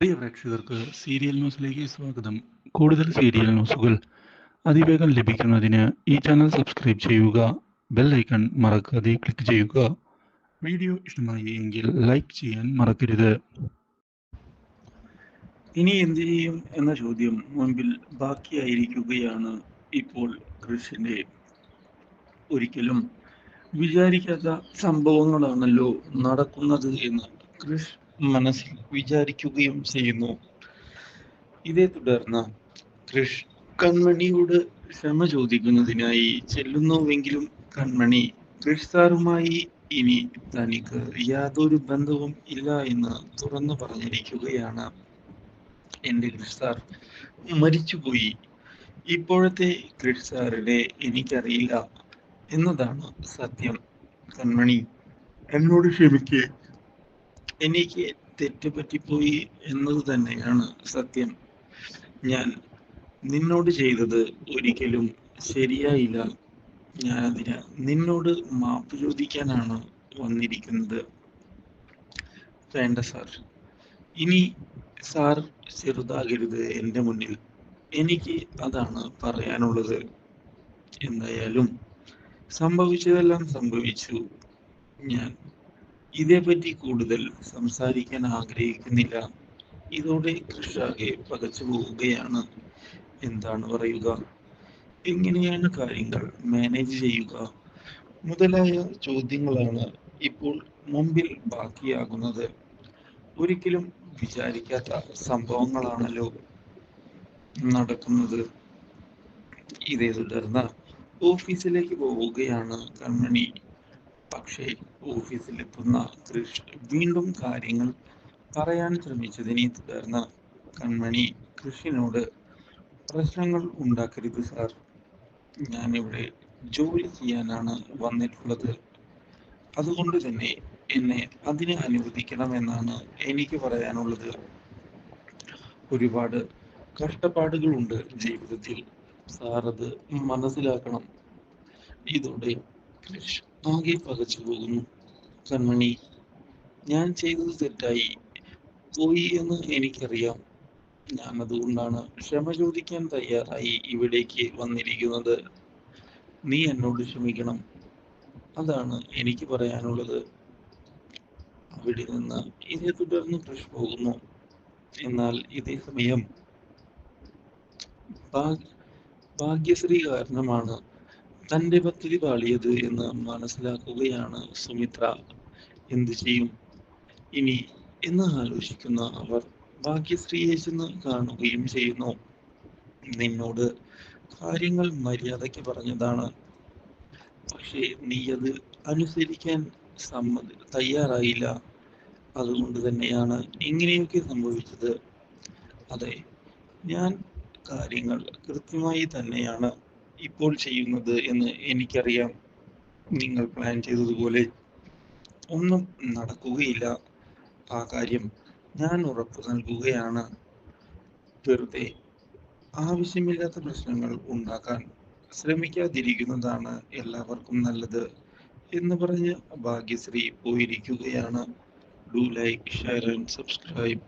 പ്രിയ പ്രേക്ഷകർക്ക് സീരിയൽ ന്യൂസിലേക്ക് സ്വാഗതം. കൂടുതൽ സീരിയൽ ന്യൂസുകൾ അതിവേഗം ലഭിക്കുന്നതിന് ഈ ചാനൽ സബ്സ്ക്രൈബ് ചെയ്യുക. ബെൽ ഐക്കൺ മറക്കാതെ ക്ലിക്ക് ചെയ്യുക. വീഡിയോ ഇഷ്ടമായി എങ്കിൽ ലൈക്ക് ചെയ്യാൻ മറക്കരുത്. ഇനി എന്ത് ചെയ്യും എന്ന ചോദ്യം മുൻപിൽ ബാക്കിയായിരിക്കുകയാണ് ഇപ്പോൾ കൃഷിന്റെ. ഒരിക്കലും വിചാരിക്കാത്ത സംഭവങ്ങളാണല്ലോ നടക്കുന്നത് എന്ന് കൃഷ് മനസ്സിൽ വിചാരിക്കുകയും ചെയ്യുന്നു. ഇതേ തുടർന്ന് കൃഷ് കൺമണിയോട് ക്ഷമ ചോദിക്കുന്നതിനായി ചെല്ലുന്നുവെങ്കിലും കൺമണി കൃഷ് സാറുമായി ഇനി തനിക്ക് യാതൊരു ബന്ധവും ഇല്ല എന്ന് തുറന്നു പറഞ്ഞിരിക്കുകയാണ്. എന്റെ കൃഷ് സാർ മരിച്ചുപോയി. ഇപ്പോഴത്തെ കൃഷ് സാറിനെ എനിക്കറിയില്ല എന്നതാണ് സത്യം. കൺമണി, എന്നോട് ക്ഷമിക്ക്. എനിക്ക് തെറ്റ് പറ്റിപ്പോയി എന്നത് തന്നെയാണ് സത്യം. ഞാൻ നിന്നോട് ചെയ്തത് ഒരിക്കലും ശരിയായില്ല. ഞാൻ അതിന് നിന്നോട് മാപ്പ് ചോദിക്കാനാണ് വന്നിരിക്കുന്നത്. വേണ്ട സാർ, ഇനി സാർ ചെറുതാകരുത് എൻ്റെ മുന്നിൽ. എനിക്ക് അതാണ് പറയാനുള്ളത്. എന്തായാലും സംഭവിച്ചതെല്ലാം സംഭവിച്ചു. ഞാൻ ഇതേപ്പറ്റി കൂടുതൽ സംസാരിക്കാൻ ആഗ്രഹിക്കുന്നില്ല. ഇതോടെ കൃഷാകെ പകച്ചു പോവുകയാണ്. എന്താണ് പറയുക, എങ്ങനെയാണ് കാര്യങ്ങൾ മാനേജ് ചെയ്യുക മുതലായ ചോദ്യങ്ങളാണ് ഇപ്പോൾ മുമ്പിൽ ബാക്കിയാകുന്നത്. ഒരിക്കലും വിചാരിക്കാത്ത സംഭവങ്ങളാണല്ലോ നടക്കുന്നത്. ഇതേ തുടർന്ന് ഓഫീസിലേക്ക് പോവുകയാണ് കൺമണി. പക്ഷേ ഓഫീസിലെത്തുന്ന കൃഷ് വീണ്ടും കാര്യങ്ങൾ പറയാൻ ശ്രമിച്ചതിനെ തുടർന്ന് കൺമണി കൃഷിനോട് പ്രശ്നങ്ങൾ ഉണ്ടാക്കരുത് സാർ. ഞാനിവിടെ ജോലി ചെയ്യാനാണ് വന്നിട്ടുള്ളത്. അതുകൊണ്ട് തന്നെ എന്നെ അതിന് അനുവദിക്കണമെന്നാണ് എനിക്ക് പറയാനുള്ളത്. ഒരുപാട് കഷ്ടപ്പാടുകളുണ്ട് ജീവിതത്തിൽ. സാർ അത് മനസ്സിലാക്കണം. ഇതോടെ കൃഷ് ആകെ പകച്ചു പോകുന്നു. കൺമണി, ഞാൻ ചെയ്തത് തെറ്റായി പോയി എന്ന് എനിക്കറിയാം. ഞാൻ അതുകൊണ്ടാണ് ക്ഷമ ചോദിക്കാൻ തയ്യാറായി ഇവിടേക്ക് വന്നിരിക്കുന്നത്. നീ എന്നോട് ക്ഷമിക്കണം. അതാണ് എനിക്ക് പറയാനുള്ളത്. അവിടെ നിന്ന് ഇതേ തുടർന്ന് കൃഷ് പോകുന്നു. എന്നാൽ ഇതേ സമയം ഭാഗ്യശ്രീ കാരണമാണ് തന്റെ പദ്ധതി പാളിയത് എന്ന് മനസ്സിലാക്കുകയാണ് സുമിത്ര. എന്തു ചെയ്യും ഇനി എന്ന് ആലോചിക്കുന്ന അവർ ഭാഗ്യശ്രീയെ ചെന്ന് കാണുകയും ചെയ്യുന്നു. നിന്നോട് കാര്യങ്ങൾ മര്യാദയ്ക്ക് പറഞ്ഞതാണ്. പക്ഷേ നീ അത് അനുസരിക്കാൻ തയ്യാറായില്ല. അതുകൊണ്ട് തന്നെയാണ് ഇങ്ങനെയൊക്കെ സംഭവിച്ചത്. അതെ, ഞാൻ കാര്യങ്ങൾ കൃത്യമായി തന്നെയാണ് ഇപ്പോൾ ചെയ്യുന്നത് എന്ന് എനിക്കറിയാം. നിങ്ങൾ പ്ലാൻ ചെയ്തതുപോലെ ഒന്നും നടക്കുകയില്ല. ആ കാര്യം ഞാൻ ഉറപ്പു നൽകുകയാണ്. വെറുതെ ആവശ്യമില്ലാത്ത പ്രശ്നങ്ങൾ ഉണ്ടാക്കാൻ ശ്രമിക്കാതിരിക്കുന്നതാണ് എല്ലാവർക്കും നല്ലത് എന്ന് പറഞ്ഞ് ഭാഗ്യശ്രീ പോയിരിക്കുകയാണ്. Do like, share and subscribe.